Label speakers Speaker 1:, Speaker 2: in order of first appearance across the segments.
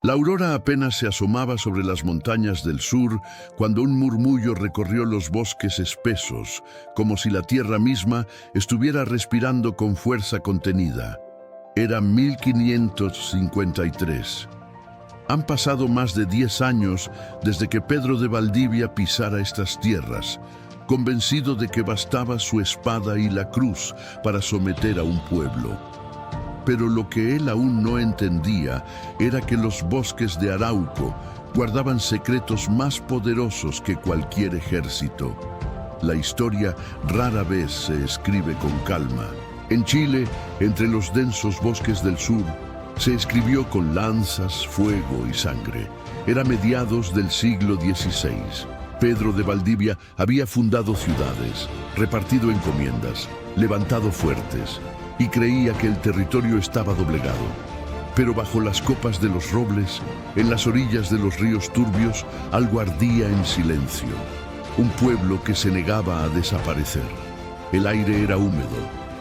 Speaker 1: La aurora apenas se asomaba sobre las montañas del sur cuando un murmullo recorrió los bosques espesos, como si la tierra misma estuviera respirando con fuerza contenida. Era 1553. Han pasado más de 10 años desde que Pedro de Valdivia pisara estas tierras, convencido de que bastaba su espada y la cruz para someter a un pueblo. Pero lo que él aún no entendía era que los bosques de Arauco guardaban secretos más poderosos que cualquier ejército. La historia rara vez se escribe con calma. En Chile, entre los densos bosques del sur, se escribió con lanzas, fuego y sangre. Era mediados del siglo XVI. Pedro de Valdivia había fundado ciudades, repartido encomiendas, levantado fuertes, y creía que el territorio estaba doblegado. Pero bajo las copas de los robles, en las orillas de los ríos turbios, algo ardía en silencio. Un pueblo que se negaba a desaparecer. El aire era húmedo,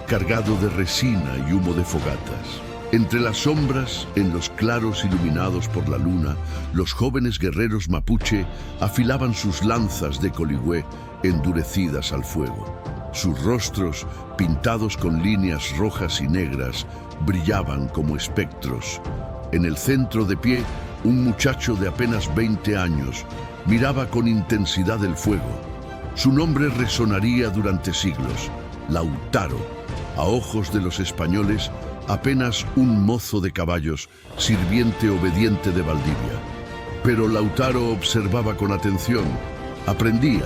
Speaker 1: cargado de resina y humo de fogatas. Entre las sombras, en los claros iluminados por la luna, los jóvenes guerreros mapuche afilaban sus lanzas de coligüe endurecidas al fuego. Sus rostros, pintados con líneas rojas y negras, brillaban como espectros. En el centro de pie, un muchacho de apenas 20 años miraba con intensidad el fuego. Su nombre resonaría durante siglos: Lautaro. A ojos de los españoles, apenas un mozo de caballos, sirviente obediente de Valdivia. Pero Lautaro observaba con atención, aprendía.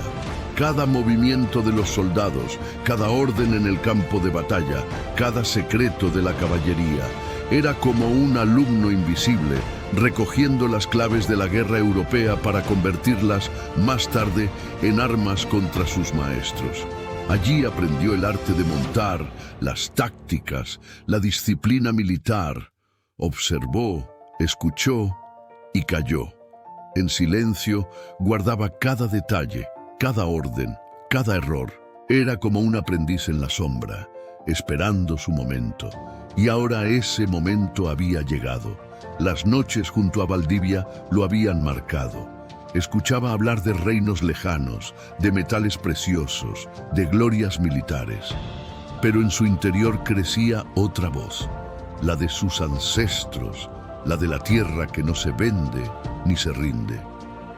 Speaker 1: Cada movimiento de los soldados, cada orden en el campo de batalla, cada secreto de la caballería. Era como un alumno invisible, recogiendo las claves de la guerra europea para convertirlas más tarde en armas contra sus maestros. Allí aprendió el arte de montar, las tácticas, la disciplina militar. Observó, escuchó y calló. En silencio guardaba cada detalle, cada orden, cada error. Era como un aprendiz en la sombra, esperando su momento. Y ahora ese momento había llegado. Las noches junto a Valdivia lo habían marcado. Escuchaba hablar de reinos lejanos, de metales preciosos, de glorias militares. Pero en su interior crecía otra voz, la de sus ancestros, la de la tierra que no se vende ni se rinde.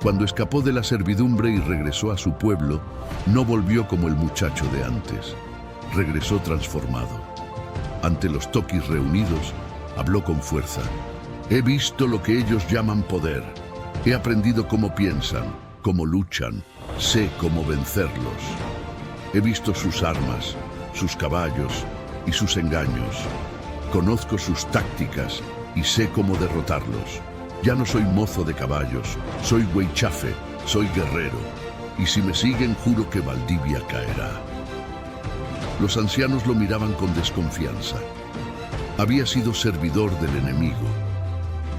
Speaker 1: Cuando escapó de la servidumbre y regresó a su pueblo, no volvió como el muchacho de antes. Regresó transformado. Ante los toquis reunidos, habló con fuerza. He visto lo que ellos llaman poder. He aprendido cómo piensan, cómo luchan. Sé cómo vencerlos. He visto sus armas, sus caballos y sus engaños. Conozco sus tácticas y sé cómo derrotarlos. Ya no soy mozo de caballos, soy huaychafe, soy guerrero. Y si me siguen, juro que Valdivia caerá. Los ancianos lo miraban con desconfianza. Había sido servidor del enemigo,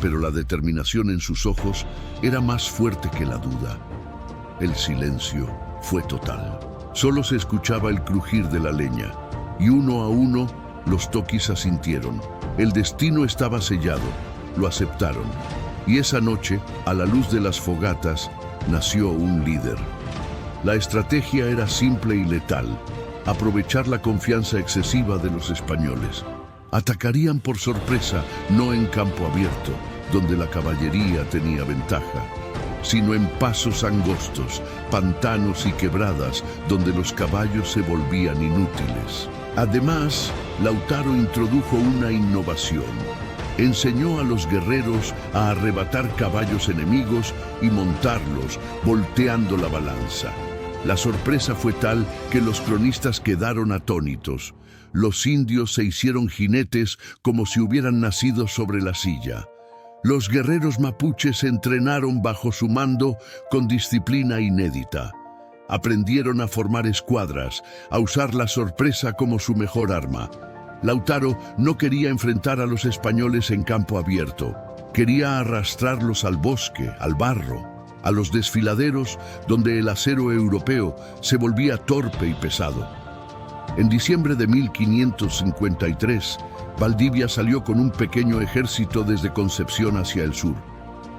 Speaker 1: pero la determinación en sus ojos era más fuerte que la duda. El silencio fue total. Solo se escuchaba el crujir de la leña, y uno a uno los toquis asintieron. El destino estaba sellado, lo aceptaron. Y esa noche, a la luz de las fogatas, nació un líder. La estrategia era simple y letal: aprovechar la confianza excesiva de los españoles. Atacarían por sorpresa, no en campo abierto, donde la caballería tenía ventaja, sino en pasos angostos, pantanos y quebradas, donde los caballos se volvían inútiles. Además, Lautaro introdujo una innovación. Enseñó a los guerreros a arrebatar caballos enemigos y montarlos, volteando la balanza. La sorpresa fue tal que los cronistas quedaron atónitos. Los indios se hicieron jinetes como si hubieran nacido sobre la silla. Los guerreros mapuches se entrenaron bajo su mando con disciplina inédita. Aprendieron a formar escuadras, a usar la sorpresa como su mejor arma. Lautaro no quería enfrentar a los españoles en campo abierto. Quería arrastrarlos al bosque, al barro, a los desfiladeros donde el acero europeo se volvía torpe y pesado. En diciembre de 1553, Valdivia salió con un pequeño ejército desde Concepción hacia el sur.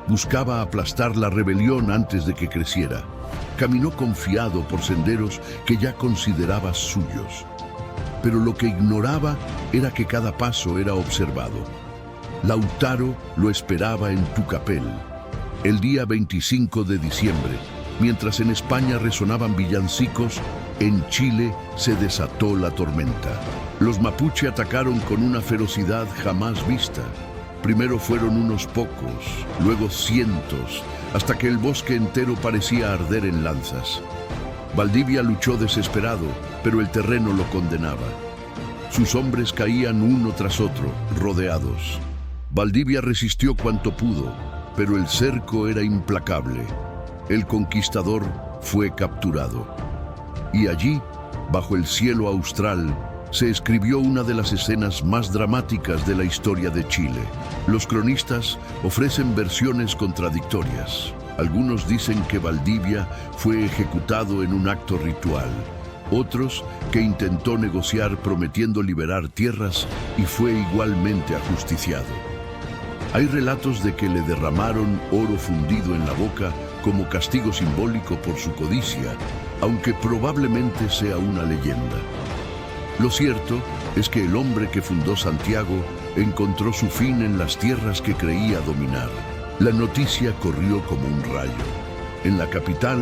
Speaker 1: Buscaba aplastar la rebelión antes de que creciera. Caminó confiado por senderos que ya consideraba suyos. Pero lo que ignoraba era que cada paso era observado. Lautaro lo esperaba en Tucapel, el día 25 de diciembre, mientras en España resonaban villancicos. En Chile se desató la tormenta. Los mapuche atacaron con una ferocidad jamás vista. Primero fueron unos pocos, luego cientos, hasta que el bosque entero parecía arder en lanzas. Valdivia luchó desesperado, pero el terreno lo condenaba. Sus hombres caían uno tras otro, rodeados. Valdivia resistió cuanto pudo, pero el cerco era implacable. El conquistador fue capturado. Y allí, bajo el cielo austral, se escribió una de las escenas más dramáticas de la historia de Chile. Los cronistas ofrecen versiones contradictorias. Algunos dicen que Valdivia fue ejecutado en un acto ritual. Otros que intentó negociar prometiendo liberar tierras y fue igualmente ajusticiado. Hay relatos de que le derramaron oro fundido en la boca como castigo simbólico por su codicia, aunque probablemente sea una leyenda. Lo cierto es que el hombre que fundó Santiago encontró su fin en las tierras que creía dominar. La noticia corrió como un rayo. En la capital,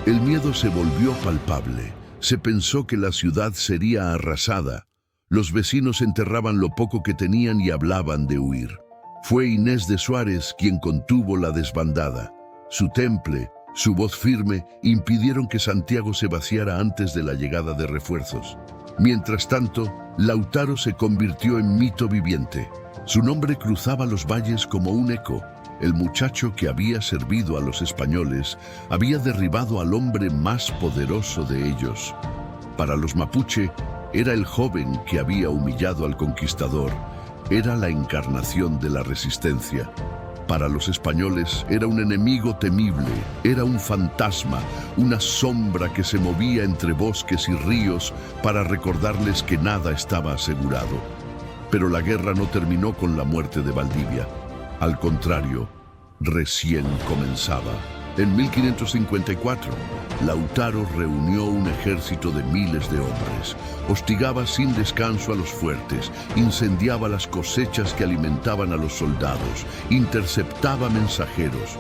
Speaker 1: el miedo se volvió palpable. Se pensó que la ciudad sería arrasada. Los vecinos enterraban lo poco que tenían y hablaban de huir. Fue Inés de Suárez quien contuvo la desbandada. Su temple, su voz firme, impidieron que Santiago se vaciara antes de la llegada de refuerzos. Mientras tanto, Lautaro se convirtió en mito viviente. Su nombre cruzaba los valles como un eco. El muchacho que había servido a los españoles había derribado al hombre más poderoso de ellos. Para los mapuche, era el joven que había humillado al conquistador. Era la encarnación de la resistencia. Para los españoles era un enemigo temible, era un fantasma, una sombra que se movía entre bosques y ríos para recordarles que nada estaba asegurado. Pero la guerra no terminó con la muerte de Valdivia. Al contrario, recién comenzaba. En 1554, Lautaro reunió un ejército de miles de hombres, hostigaba sin descanso a los fuertes, incendiaba las cosechas que alimentaban a los soldados, interceptaba mensajeros.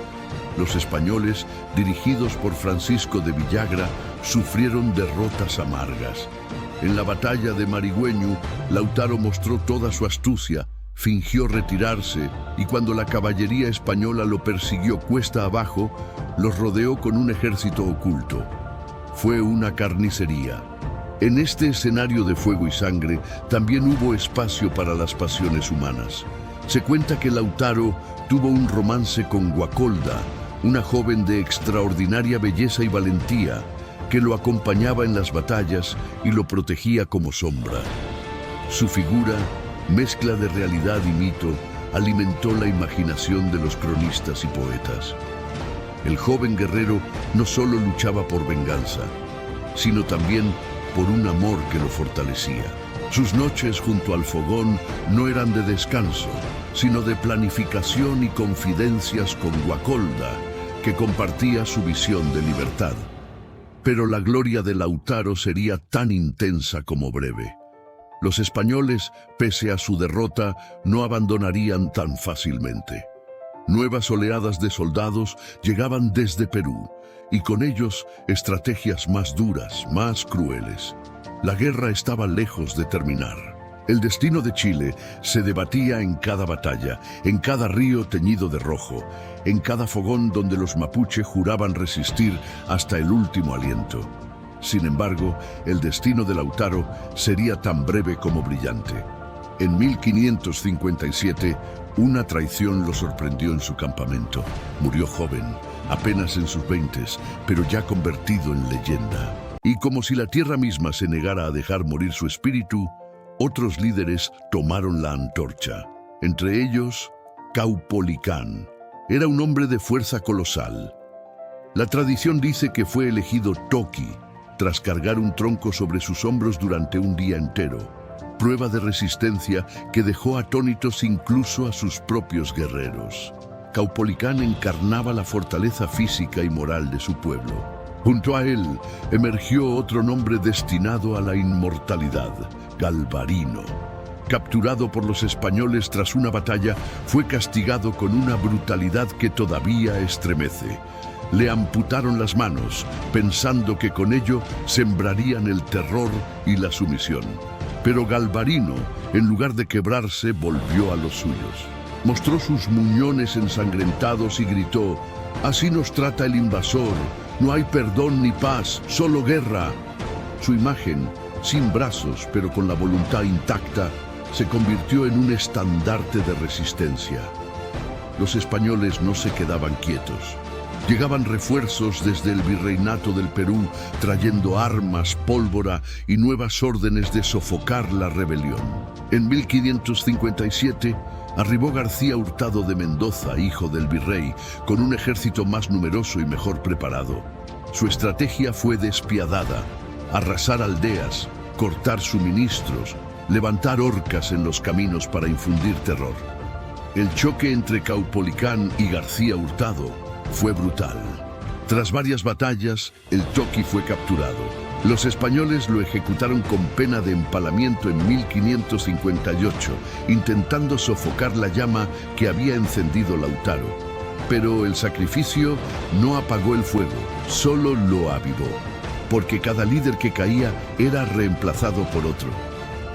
Speaker 1: Los españoles, dirigidos por Francisco de Villagra, sufrieron derrotas amargas. En la batalla de Marigüeño, Lautaro mostró toda su astucia, fingió retirarse y cuando la caballería española lo persiguió cuesta abajo, los rodeó con un ejército oculto. Fue una carnicería. En este escenario de fuego y sangre también hubo espacio para las pasiones humanas. Se cuenta que Lautaro tuvo un romance con Guacolda, una joven de extraordinaria belleza y valentía, que lo acompañaba en las batallas y lo protegía como sombra. Su figura, mezcla de realidad y mito, alimentó la imaginación de los cronistas y poetas. El joven guerrero no solo luchaba por venganza, sino también por un amor que lo fortalecía. Sus noches junto al fogón no eran de descanso, sino de planificación y confidencias con Guacolda, que compartía su visión de libertad. Pero la gloria de Lautaro sería tan intensa como breve. Los españoles, pese a su derrota, no abandonarían tan fácilmente. Nuevas oleadas de soldados llegaban desde Perú, y con ellos estrategias más duras, más crueles. La guerra estaba lejos de terminar. El destino de Chile se debatía en cada batalla, en cada río teñido de rojo, en cada fogón donde los mapuche juraban resistir hasta el último aliento. Sin embargo, el destino de Lautaro sería tan breve como brillante. En 1557, una traición lo sorprendió en su campamento. Murió joven, apenas en sus 20, pero ya convertido en leyenda. Y como si la tierra misma se negara a dejar morir su espíritu, otros líderes tomaron la antorcha. Entre ellos, Caupolicán. Era un hombre de fuerza colosal. La tradición dice que fue elegido Toqui, tras cargar un tronco sobre sus hombros durante un día entero, prueba de resistencia que dejó atónitos incluso a sus propios guerreros. Caupolicán encarnaba la fortaleza física y moral de su pueblo. Junto a él emergió otro nombre destinado a la inmortalidad, Galvarino. Capturado por los españoles tras una batalla, fue castigado con una brutalidad que todavía estremece. Le amputaron las manos, pensando que con ello sembrarían el terror y la sumisión. Pero Galvarino, en lugar de quebrarse, volvió a los suyos. Mostró sus muñones ensangrentados y gritó: «Así nos trata el invasor, no hay perdón ni paz, solo guerra». Su imagen, sin brazos pero con la voluntad intacta, se convirtió en un estandarte de resistencia. Los españoles no se quedaban quietos. Llegaban refuerzos desde el virreinato del Perú, trayendo armas, pólvora y nuevas órdenes de sofocar la rebelión. En 1557 arribó García Hurtado de Mendoza, hijo del virrey, con un ejército más numeroso y mejor preparado. Su estrategia fue despiadada: arrasar aldeas, cortar suministros, levantar horcas en los caminos para infundir terror. El choque entre Caupolicán y García Hurtado fue brutal. Tras varias batallas, el Toqui fue capturado. Los españoles lo ejecutaron con pena de empalamiento en 1558, intentando sofocar la llama que había encendido Lautaro. Pero el sacrificio no apagó el fuego, solo lo avivó, porque cada líder que caía era reemplazado por otro.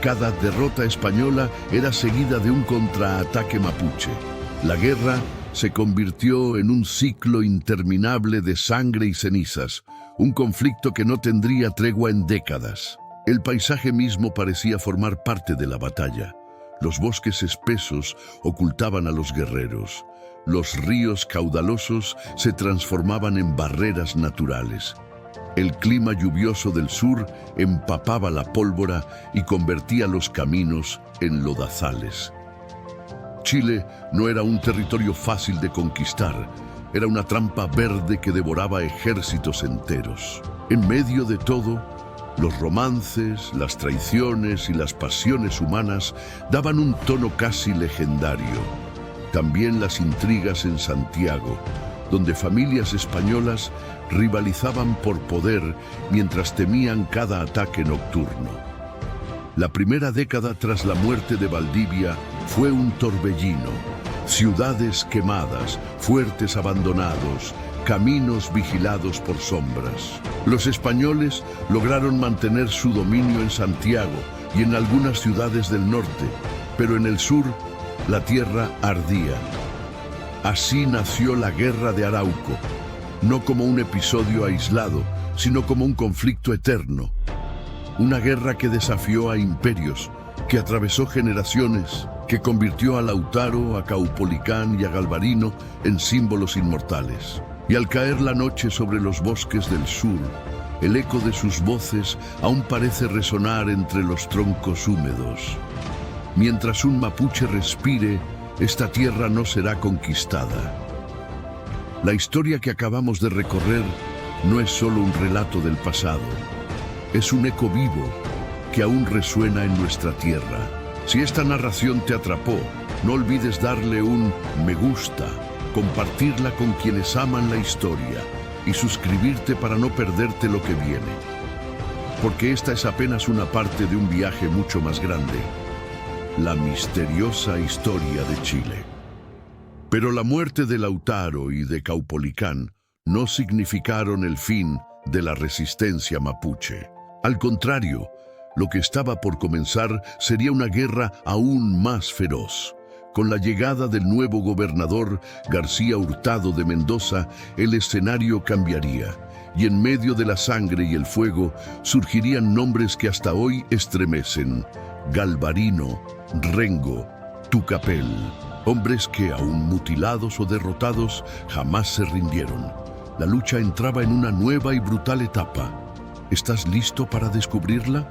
Speaker 1: Cada derrota española era seguida de un contraataque mapuche. La guerra se convirtió en un ciclo interminable de sangre y cenizas, un conflicto que no tendría tregua en décadas. El paisaje mismo parecía formar parte de la batalla. Los bosques espesos ocultaban a los guerreros. Los ríos caudalosos se transformaban en barreras naturales. El clima lluvioso del sur empapaba la pólvora y convertía los caminos en lodazales. Chile no era un territorio fácil de conquistar, era una trampa verde que devoraba ejércitos enteros. En medio de todo, los romances, las traiciones y las pasiones humanas daban un tono casi legendario. También las intrigas en Santiago, donde familias españolas rivalizaban por poder mientras temían cada ataque nocturno. La primera década tras la muerte de Valdivia fue un torbellino. Ciudades quemadas, fuertes abandonados, caminos vigilados por sombras. Los españoles lograron mantener su dominio en Santiago y en algunas ciudades del norte, pero en el sur la tierra ardía. Así nació la Guerra de Arauco, no como un episodio aislado, sino como un conflicto eterno. Una guerra que desafió a imperios, que atravesó generaciones, que convirtió a Lautaro, a Caupolicán y a Galvarino en símbolos inmortales. Y al caer la noche sobre los bosques del sur, el eco de sus voces aún parece resonar entre los troncos húmedos. Mientras un mapuche respire, esta tierra no será conquistada. La historia que acabamos de recorrer no es solo un relato del pasado. Es un eco vivo que aún resuena en nuestra tierra. Si esta narración te atrapó, no olvides darle un me gusta, compartirla con quienes aman la historia y suscribirte para no perderte lo que viene. Porque esta es apenas una parte de un viaje mucho más grande: la misteriosa historia de Chile. Pero la muerte de Lautaro y de Caupolicán no significaron el fin de la resistencia mapuche. Al contrario, lo que estaba por comenzar sería una guerra aún más feroz. Con la llegada del nuevo gobernador García Hurtado de Mendoza, el escenario cambiaría, y en medio de la sangre y el fuego surgirían nombres que hasta hoy estremecen: Galvarino, Rengo, Tucapel, hombres que, aún mutilados o derrotados, jamás se rindieron. La lucha entraba en una nueva y brutal etapa. ¿Estás listo para descubrirla?